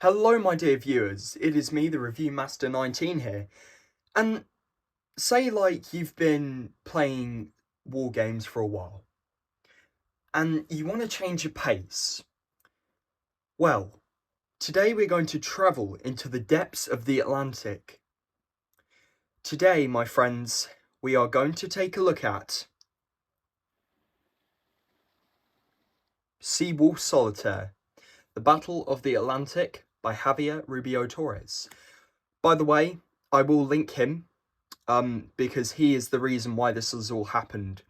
Hello my dear viewers, it is me, the Review Master 19 here, and say like you've been playing war games for a while, and you want to change your pace. Well, today we're going to travel into the depths of the Atlantic. Today, my friends, we are going to take a look at Seawolf Solitaire, The Battle of the Atlantic by Javier Rubio Torres. By the way, I will link him because he is the reason why this has all happened.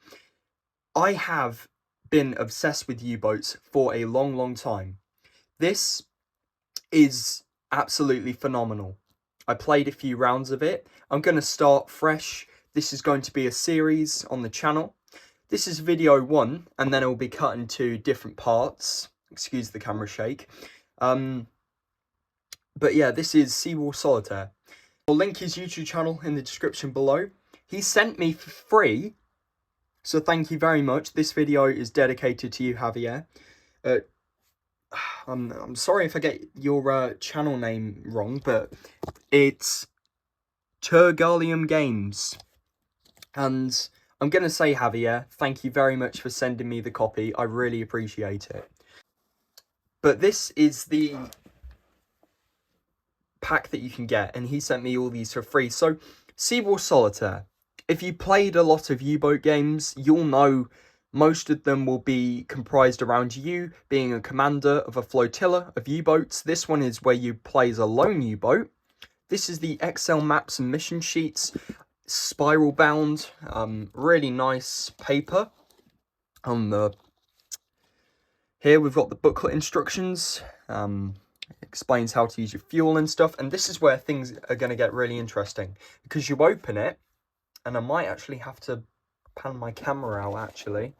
I have been obsessed with U-boats for a long time. This is absolutely phenomenal. I played a few rounds of it. I'm going to start fresh. This is going to be a series on the channel. This is video 1, and then it will be cut into different parts. Excuse the camera shake. But yeah, this is Seawolf Solitaire. I'll link his YouTube channel in the description below. He sent me for free, so thank you very much. This video is dedicated to you, Javier. I'm sorry if I get your channel name wrong, but it's Tergalium Games. And I'm going to say, Javier, thank you very much for sending me the copy. I really appreciate it. But this is the pack that you can get, and he sent me all these for free. So, Seawolf Solitaire. If you played a lot of U-boat games, you'll know most of them will be comprised around you being a commander of a flotilla of U-boats. This one is where you play as a lone U-boat. This is the Excel maps and mission sheets, spiral bound, really nice paper. Here we've got the booklet instructions. Explains how to use your fuel and stuff, and this is where things are going to get really interesting, because you open it, and I might actually have to pan my camera out, actually.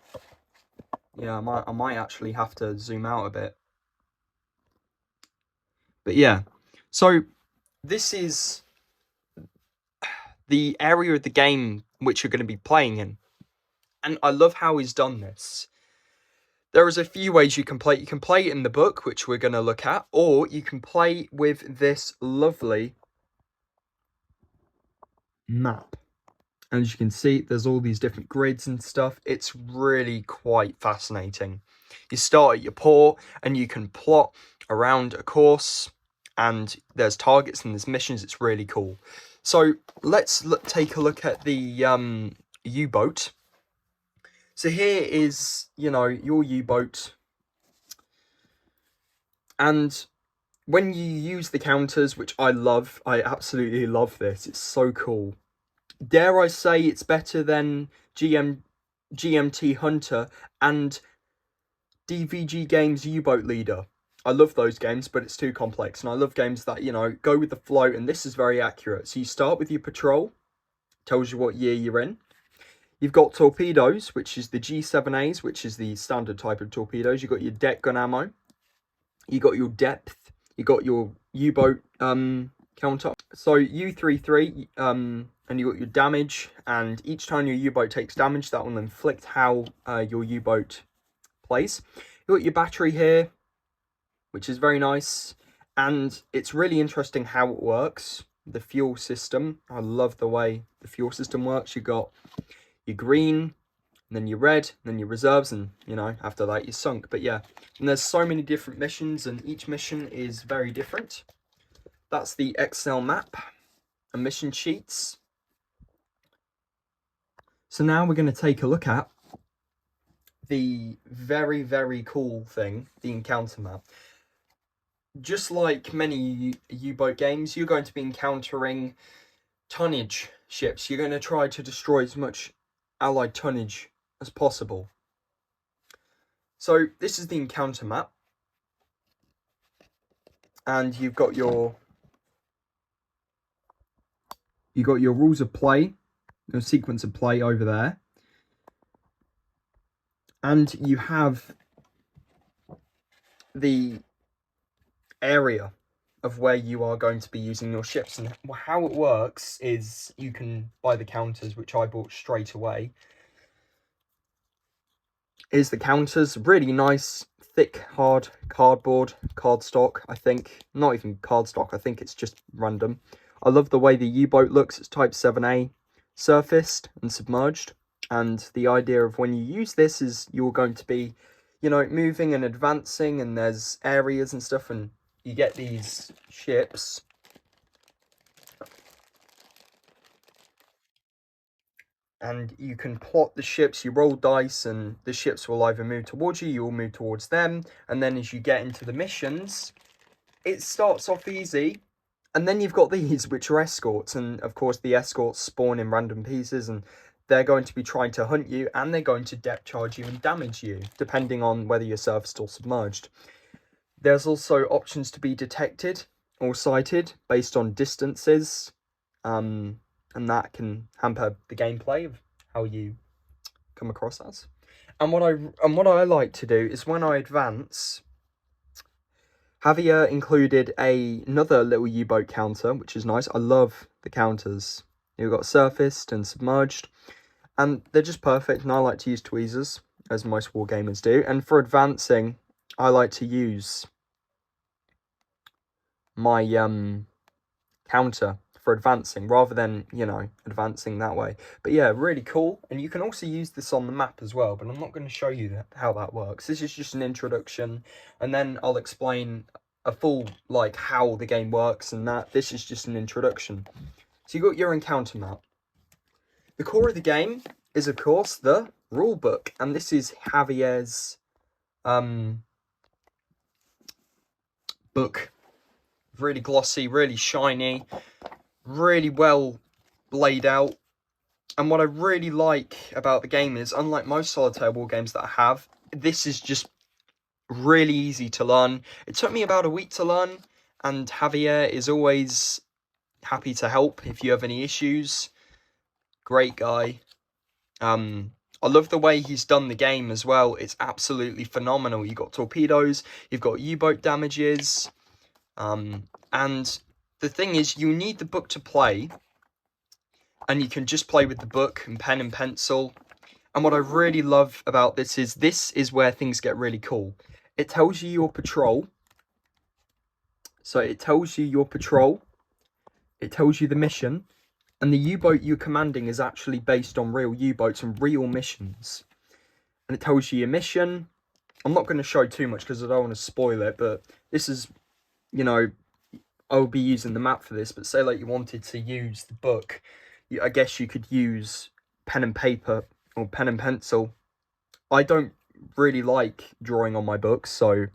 Yeah, I might actually have to zoom out a bit. But yeah, so this is the area of the game which you're going to be playing in, and I love how he's done this. There is a few ways you can play. You can play in the book, which we're going to look at, or you can play with this lovely map. And as you can see, there's all these different grids and stuff. It's really quite fascinating. You start at your port, and you can plot around a course, and there's targets and there's missions. It's really cool. So let's take a look at the U-boat. So here is, your U-boat. And when you use the counters, which I love, I absolutely love this. It's so cool. Dare I say it's better than GMT Hunter and DVG Games U-Boat Leader. I love those games, but it's too complex. And I love games that, go with the flow. And this is very accurate. So you start with your patrol. Tells you what year you're in. You've got torpedoes, which is the G7As, which is the standard type of torpedoes. You've got your deck gun ammo. You got your depth. You got your U-boat counter. So U33, and you got your damage. And each time your U-boat takes damage, that will inflict how your U-boat plays. You got your battery here, which is very nice. And it's really interesting how it works. The fuel system. I love the way the fuel system works. You got your green, and then your red, and then your reserves, and after that you're sunk. But yeah, and there's so many different missions, and each mission is very different. That's the Excel map and mission sheets. So now we're going to take a look at the very cool thing, the encounter map. Just like many U-boat games, you're going to be encountering tonnage ships. You're going to try to destroy as much allied tonnage as possible. So this is the encounter map, and you've got your rules of play, your sequence of play over there, and you have the area of where you are going to be using your ships. And how it works is you can buy the counters, which I bought straight away. Here's the counters. Really nice, thick, hard cardstock, I think. Not even cardstock, I think it's just random. I love the way the U-boat looks. It's Type 7A, surfaced and submerged. And the idea of when you use this is you're going to be, you know, moving and advancing, and there's areas and stuff, and you get these ships. And you can plot the ships, you roll dice, and the ships will either move towards you, you'll move towards them, and then as you get into the missions, it starts off easy, and then you've got these, which are escorts, and of course the escorts spawn in random pieces, and they're going to be trying to hunt you, and they're going to depth charge you and damage you, depending on whether you're surfaced or submerged. There's also options to be detected or sighted based on distances, and that can hamper the gameplay of how you come across as. And what I like to do is when I advance, Javier included another little U-boat counter, which is nice. I love the counters. You've got surfaced and submerged, and they're just perfect, and I like to use tweezers, as most wargamers do. And for advancing, I like to use my counter for advancing, rather than, you know, advancing that way. But yeah, really cool. And you can also use this on the map as well, but I'm not going to show you how that works. This is just an introduction, and then I'll explain a full, like, how the game works and that. This is just an introduction. So you got your encounter map. The core of the game is, of course, the rulebook, and this is Javier's book. Really glossy, really shiny, really well laid out. And what I really like about the game is, unlike most Solitaire war games that I have, this is just really easy to learn. It took me about a week to learn, and Javier is always happy to help if you have any issues. Great guy. I love the way he's done the game as well. It's absolutely phenomenal. You've got torpedoes, you've got U-boat damages, and the thing is, you need the book to play, and you can just play with the book and pen and pencil. And what I really love about this is where things get really cool. It tells you your patrol. So it tells you your patrol. It tells you the mission. And the U-boat you're commanding is actually based on real U-boats and real missions. And it tells you your mission. I'm not going to show too much because I don't want to spoil it, but this is, you know, I'll be using the map for this, but say like you wanted to use the book, I guess you could use pen and paper or pen and pencil. I don't really like drawing on my books, so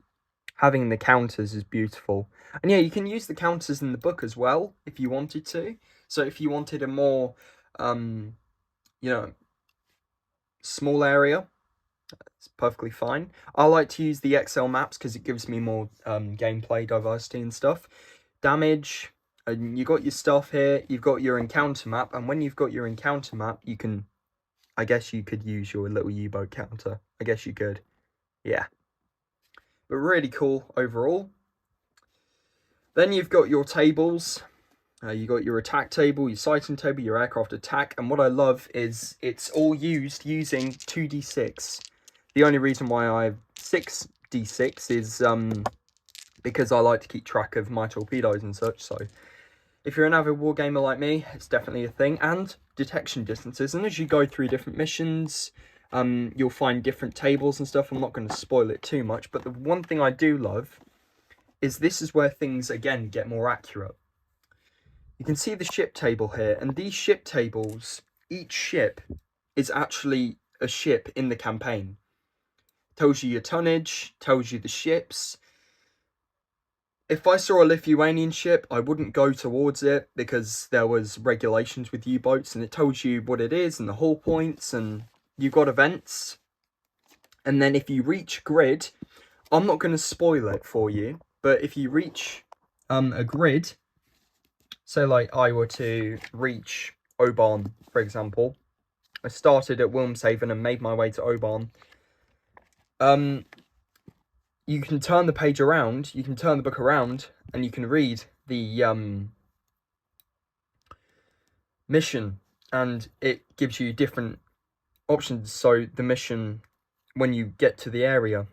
having the counters is beautiful. And yeah, you can use the counters in the book as well if you wanted to. So if you wanted a more, you know, small area, it's perfectly fine. I like to use the Excel maps because it gives me more gameplay diversity and stuff. Damage, and you got your stuff here, you've got your encounter map, and when you've got your encounter map, you can, I guess you could use your little U-boat counter. I guess you could. Yeah. But really cool overall. Then you've got your tables. You got your attack table, your sighting table, your aircraft attack, and what I love is it's all used using 2d6. The only reason why I have 6d6 is because I like to keep track of my torpedoes and such, so if you're an avid wargamer like me, it's definitely a thing. And detection distances, and as you go through different missions, you'll find different tables and stuff. I'm not going to spoil it too much, but the one thing I do love is this is where things, again, get more accurate. You can see the ship table here, and these ship tables, each ship is actually a ship in the campaign. Tells you your tonnage, tells you the ships. If I saw a Lithuanian ship, I wouldn't go towards it because there was regulations with U-boats, and it tells you what it is and the hull points, and you've got events. And then if you reach grid, I'm not going to spoil it for you, but if you reach a grid, so like I were to reach Oban, for example, I started at Wilmshaven and made my way to Oban. You can turn the page around, you can turn the book around, and you can read the mission, and it gives you different options. So the mission when you get to the area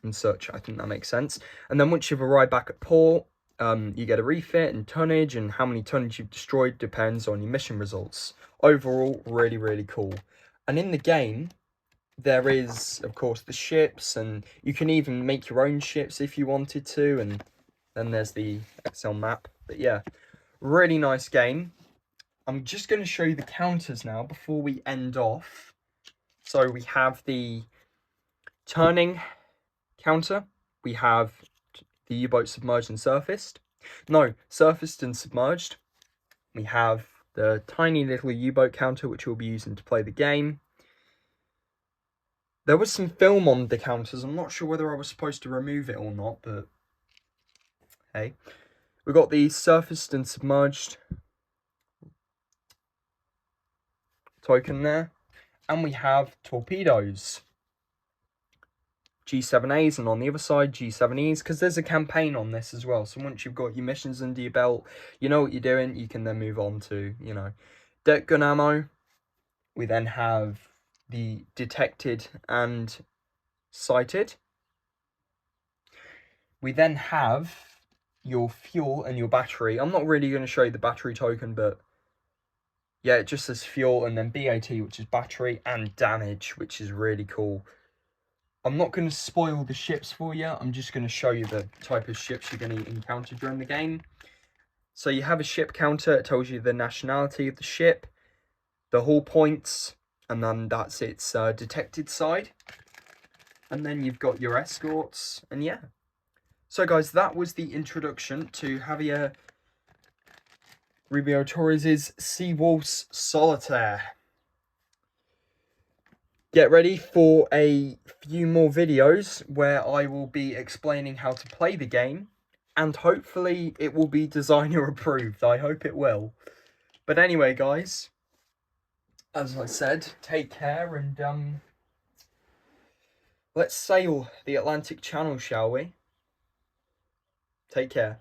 and such. I think that makes sense. And then once you've arrived back at port, you get a refit and tonnage, and how many tonnage you've destroyed depends on your mission results. Overall, really, really cool. And in the game, there is, of course, the ships, and you can even make your own ships if you wanted to, and then there's the Excel map. But yeah, really nice game. I'm just going to show you the counters now before we end off. So we have the turning counter, we have the U-boat submerged and surfaced. No, surfaced and submerged. We have the tiny little U-boat counter, which we'll be using to play the game. There was some film on the counters. I'm not sure whether I was supposed to remove it or not, but hey. We've got the surfaced and submerged token there. And we have torpedoes. G7As, and on the other side G7Es, because there's a campaign on this as well. So once you've got your missions under your belt, you know what you're doing, you can then move on to, you know, deck gun ammo. We then have the detected and sighted. We then have your fuel and your battery. I'm not really going to show you the battery token, but yeah, it just says fuel, and then BAT, which is battery, and damage, which is really cool. I'm not going to spoil the ships for you. I'm just going to show you the type of ships you're going to encounter during the game. So you have a ship counter. It tells you the nationality of the ship, the hull points, and then that's its detected side. And then you've got your escorts, and yeah. So guys, that was the introduction to Javier Rubio Torres' Seawolf's Solitaire. Get ready for a few more videos where I will be explaining how to play the game, and hopefully it will be designer approved. I hope it will. But anyway, guys, as I said, take care, and let's sail the Atlantic Channel, shall we? Take care.